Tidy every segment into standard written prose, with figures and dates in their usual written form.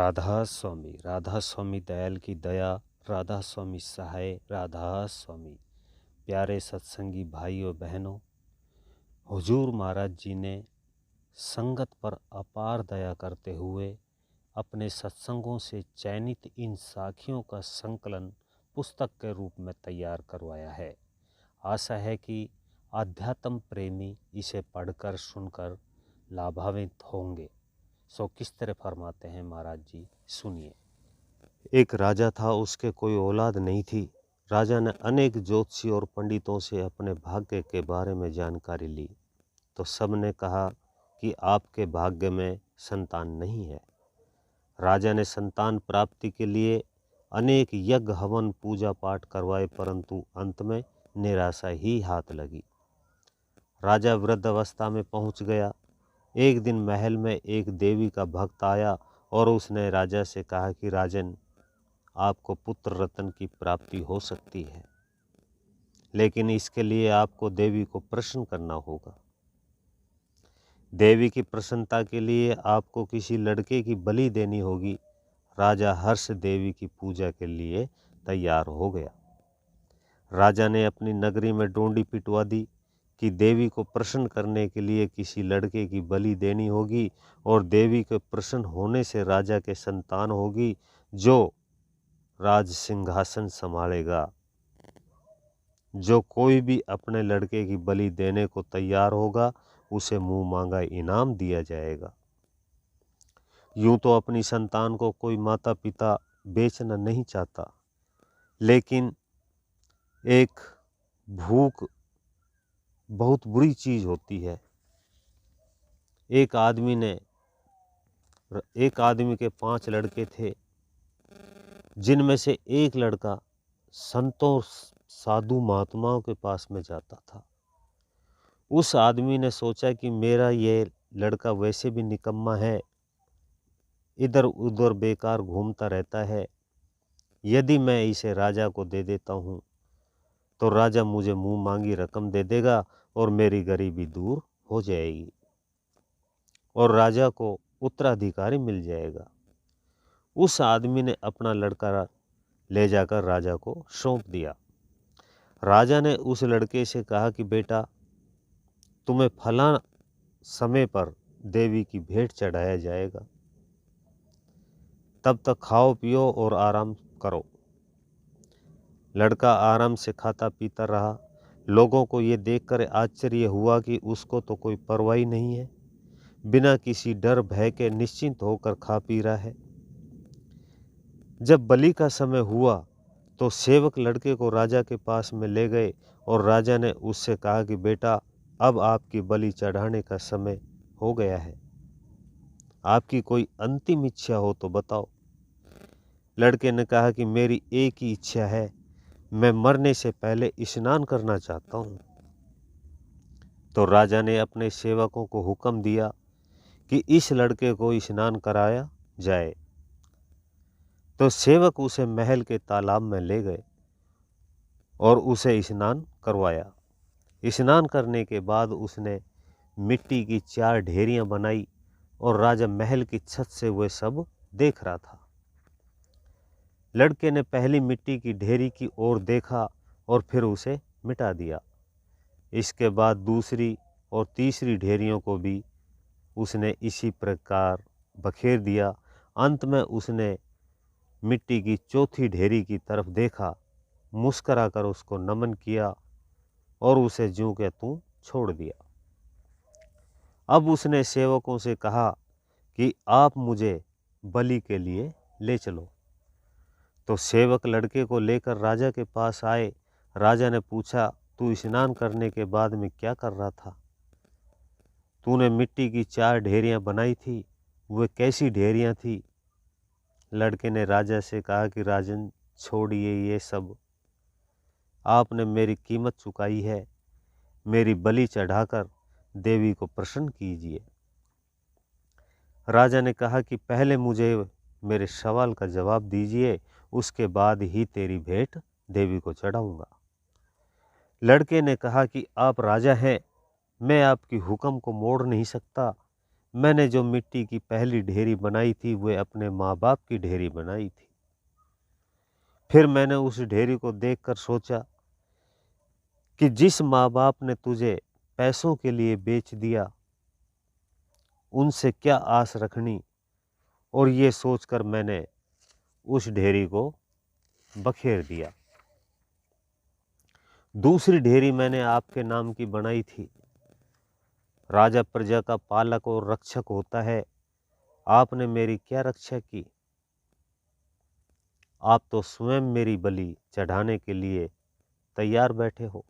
राधा स्वामी दयाल की दया, राधा स्वामी सहाय, राधा स्वामी। प्यारे सत्संगी भाइयों बहनों, हुजूर महाराज जी ने संगत पर अपार दया करते हुए अपने सत्संगों से चयनित इन साखियों का संकलन पुस्तक के रूप में तैयार करवाया है। आशा है कि आध्यात्म प्रेमी इसे पढ़कर सुनकर लाभान्वित होंगे। सो किस तरह फरमाते हैं महाराज जी, सुनिए। एक राजा था, उसके कोई औलाद नहीं थी। राजा ने अनेक ज्योतिषी और पंडितों से अपने भाग्य के बारे में जानकारी ली, तो सब ने कहा कि आपके भाग्य में संतान नहीं है। राजा ने संतान प्राप्ति के लिए अनेक यज्ञ हवन पूजा पाठ करवाए, परंतु अंत में निराशा ही हाथ लगी। राजा वृद्ध अवस्था में पहुंच गया। एक दिन महल में एक देवी का भक्त आया और उसने राजा से कहा कि राजन, आपको पुत्र रत्न की प्राप्ति हो सकती है, लेकिन इसके लिए आपको देवी को प्रसन्न करना होगा। देवी की प्रसन्नता के लिए आपको किसी लड़के की बलि देनी होगी। राजा हर्ष देवी की पूजा के लिए तैयार हो गया। राजा ने अपनी नगरी में डोंडी पिटवा दी कि देवी को प्रसन्न करने के लिए किसी लड़के की बलि देनी होगी और देवी के प्रसन्न होने से राजा के संतान होगी जो राज सिंहासन संभालेगा। जो कोई भी अपने लड़के की बलि देने को तैयार होगा उसे मुंह मांगा इनाम दिया जाएगा। यूं तो अपनी संतान को कोई माता पिता बेचना नहीं चाहता, लेकिन एक भूख बहुत बुरी चीज होती है। एक आदमी के 5 लड़के थे, जिनमें से एक लड़का संतों साधु महात्माओं के पास में जाता था। उस आदमी ने सोचा कि मेरा ये लड़का वैसे भी निकम्मा है, इधर उधर बेकार घूमता रहता है। यदि मैं इसे राजा को दे देता हूँ तो राजा मुझे मुंह मांगी रकम दे देगा और मेरी गरीबी दूर हो जाएगी और राजा को उत्तराधिकारी मिल जाएगा। उस आदमी ने अपना लड़का ले जाकर राजा को सौंप दिया। राजा ने उस लड़के से कहा कि बेटा, तुम्हें फला समय पर देवी की भेंट चढ़ाया जाएगा, तब तक खाओ पियो और आराम करो। लड़का आराम से खाता पीता रहा। लोगों को ये देखकर आश्चर्य हुआ कि उसको तो कोई परवाह नहीं है, बिना किसी डर भय के निश्चिंत होकर खा पी रहा है। जब बलि का समय हुआ तो सेवक लड़के को राजा के पास में ले गए और राजा ने उससे कहा कि बेटा, अब आपकी बलि चढ़ाने का समय हो गया है, आपकी कोई अंतिम इच्छा हो तो बताओ। लड़के ने कहा कि मेरी एक ही इच्छा है, मैं मरने से पहले स्नान करना चाहता हूँ। तो राजा ने अपने सेवकों को हुक्म दिया कि इस लड़के को स्नान कराया जाए। तो सेवक उसे महल के तालाब में ले गए और उसे स्नान करवाया। स्नान करने के बाद उसने मिट्टी की 4 ढेरियां बनाई और राजा महल की छत से वह सब देख रहा था। लड़के ने पहली मिट्टी की ढेरी की ओर देखा और फिर उसे मिटा दिया। इसके बाद दूसरी और तीसरी ढेरियों को भी उसने इसी प्रकार बखेर दिया। अंत में उसने मिट्टी की चौथी ढेरी की तरफ देखा, मुस्करा कर उसको नमन किया और उसे ज्यों के त्यों छोड़ दिया। अब उसने सेवकों से कहा कि आप मुझे बलि के लिए ले चलो। तो सेवक लड़के को लेकर राजा के पास आए। राजा ने पूछा, तू स्नान करने के बाद में क्या कर रहा था? तूने मिट्टी की 4 ढेरियां बनाई थी, वे कैसी ढेरियां थी? लड़के ने राजा से कहा कि राजन, छोड़िए ये सब, आपने मेरी कीमत चुकाई है, मेरी बलि चढ़ाकर देवी को प्रसन्न कीजिए। राजा ने कहा कि पहले मुझे मेरे सवाल का जवाब दीजिए, उसके बाद ही तेरी भेंट देवी को चढ़ाऊंगा। लड़के ने कहा कि आप राजा हैं, मैं आपकी हुक्म को मोड़ नहीं सकता, मैंने जो मिट्टी की पहली ढेरी बनाई थी वह अपने माँ बाप की ढेरी बनाई थी। फिर मैंने उस ढेरी को देखकर सोचा कि जिस माँ बाप ने तुझे पैसों के लिए बेच दिया, उनसे क्या आस रखनी, और ये सोचकर मैंने उस ढेरी को बखेर दिया। दूसरी ढेरी मैंने आपके नाम की बनाई थी। राजा प्रजा का पालक और रक्षक होता है, आपने मेरी क्या रक्षा की? आप तो स्वयं मेरी बलि चढ़ाने के लिए तैयार बैठे हो।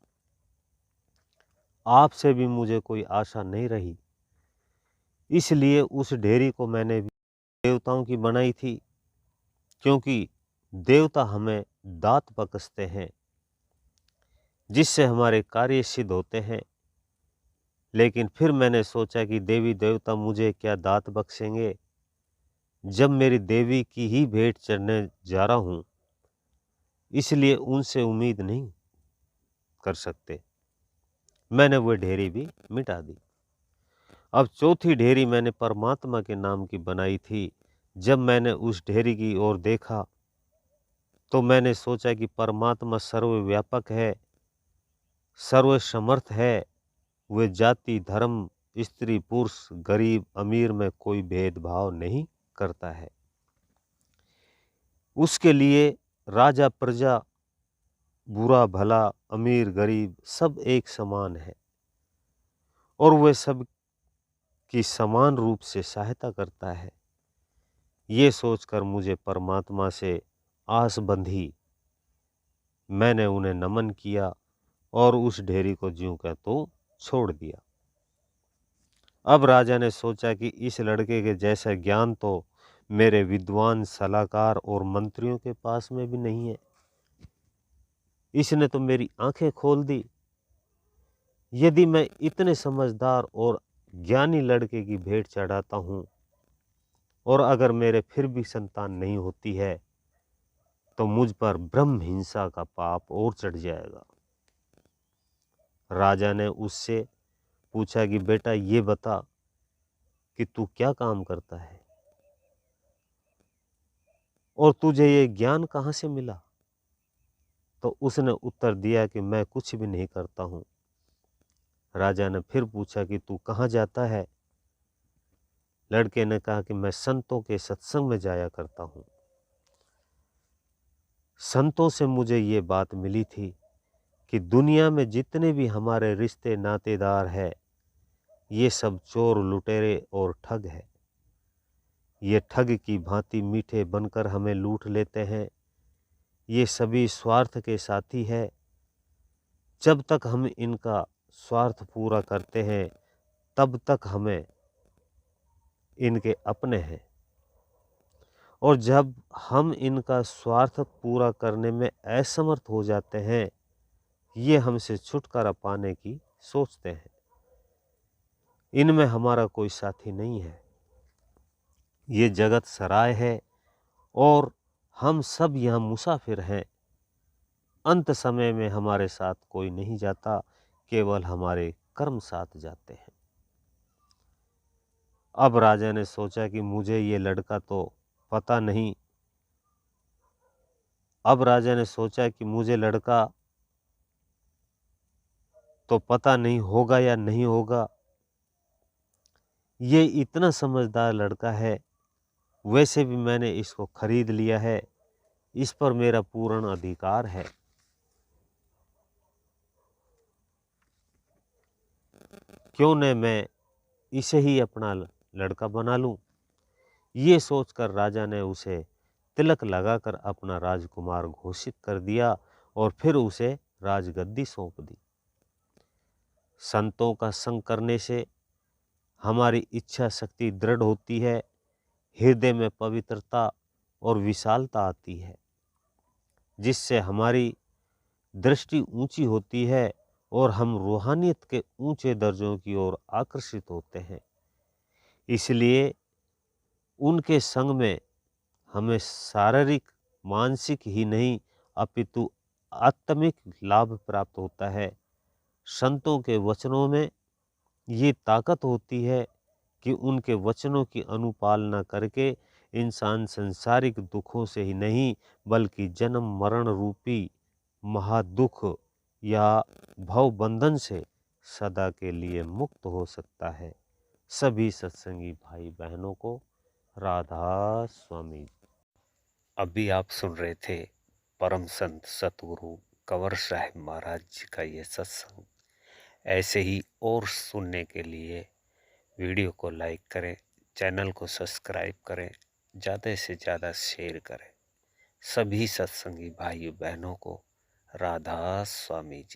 आपसे भी मुझे कोई आशा नहीं रही, इसलिए उस ढेरी को मैंने भी देवताओं की बनाई थी, क्योंकि देवता हमें दात बख्शते हैं जिससे हमारे कार्य सिद्ध होते हैं। लेकिन फिर मैंने सोचा कि देवी देवता मुझे क्या दात बख्शेंगे जब मेरी देवी की ही भेंट चढ़ने जा रहा हूँ, इसलिए उनसे उम्मीद नहीं कर सकते। मैंने वह ढेरी भी मिटा दी। अब चौथी ढेरी मैंने परमात्मा के नाम की बनाई थी। जब मैंने उस ढेरी की ओर देखा तो मैंने सोचा कि परमात्मा सर्वव्यापक है, सर्वसमर्थ है। वह जाति, धर्म, स्त्री, पुरुष, गरीब, अमीर में कोई भेदभाव नहीं करता है। उसके लिए राजा, प्रजा, बुरा, भला, अमीर, गरीब सब एक समान है, और वह सब की समान रूप से सहायता करता है। ये सोचकर मुझे परमात्मा से आस बंधी। मैंने उन्हें नमन किया और उस ढेरी को ज्यों का त्यों छोड़ दिया। अब राजा ने सोचा कि इस लड़के के जैसा ज्ञान तो मेरे विद्वान सलाहकार और मंत्रियों के पास में भी नहीं है। इसने तो मेरी आंखें खोल दी। यदि मैं इतने समझदार और ज्ञानी लड़के की भेंट चढ़ाता हूँ और अगर मेरे फिर भी संतान नहीं होती है तो मुझ पर ब्रह्म हिंसा का पाप और चढ़ जाएगा। राजा ने उससे पूछा कि बेटा ये बता कि तू क्या काम करता है और तुझे ये ज्ञान कहाँ से मिला? तो उसने उत्तर दिया कि मैं कुछ भी नहीं करता हूँ। राजा ने फिर पूछा कि तू कहाँ जाता है? लड़के ने कहा कि मैं संतों के सत्संग में जाया करता हूँ। संतों से मुझे ये बात मिली थी कि दुनिया में जितने भी हमारे रिश्ते नातेदार हैं, ये सब चोर, लुटेरे और ठग है। ये ठग की भांति मीठे बनकर हमें लूट लेते हैं। ये सभी स्वार्थ के साथी है। जब तक हम इनका स्वार्थ पूरा करते हैं तब तक हमें इनके अपने हैं, और जब हम इनका स्वार्थ पूरा करने में असमर्थ हो जाते हैं, ये हमसे छुटकारा पाने की सोचते हैं। इनमें हमारा कोई साथी नहीं है। ये जगत सराय है और हम सब यहाँ मुसाफिर हैं। अंत समय में हमारे साथ कोई नहीं जाता, केवल हमारे कर्म साथ जाते हैं। अब राजा ने सोचा कि मुझे ये लड़का तो पता नहीं। अब राजा ने सोचा कि मुझे लड़का तो पता नहीं होगा या नहीं होगा। ये इतना समझदार लड़का है, वैसे भी मैंने इसको खरीद लिया है। इस पर मेरा पूर्ण अधिकार है। क्यों न मैं इसे ही अपना लड़का बना लूं। ये सोचकर राजा ने उसे तिलक लगाकर अपना राजकुमार घोषित कर दिया और फिर उसे राजगद्दी सौंप दी। संतों का संग करने से हमारी इच्छा शक्ति दृढ़ होती है, हृदय में पवित्रता और विशालता आती है, जिससे हमारी दृष्टि ऊंची होती है और हम रूहानियत के ऊंचे दर्जों की ओर आकर्षित होते हैं। इसलिए उनके संग में हमें शारीरिक, मानसिक ही नहीं अपितु आत्मिक लाभ प्राप्त होता है। संतों के वचनों में ये ताकत होती है कि उनके वचनों की अनुपालना करके इंसान संसारिक दुखों से ही नहीं बल्कि जन्म मरण रूपी महादुख या भवबंधन से सदा के लिए मुक्त हो सकता है। सभी सत्संगी भाई बहनों को राधा स्वामी। अभी आप सुन रहे थे परम संत सतगुरु कंवर साहिब महाराज जी का ये सत्संग। ऐसे ही और सुनने के लिए वीडियो को लाइक करें, चैनल को सब्सक्राइब करें, ज़्यादा से ज़्यादा शेयर करें। सभी सत्संगी भाई बहनों को राधा स्वामी जी।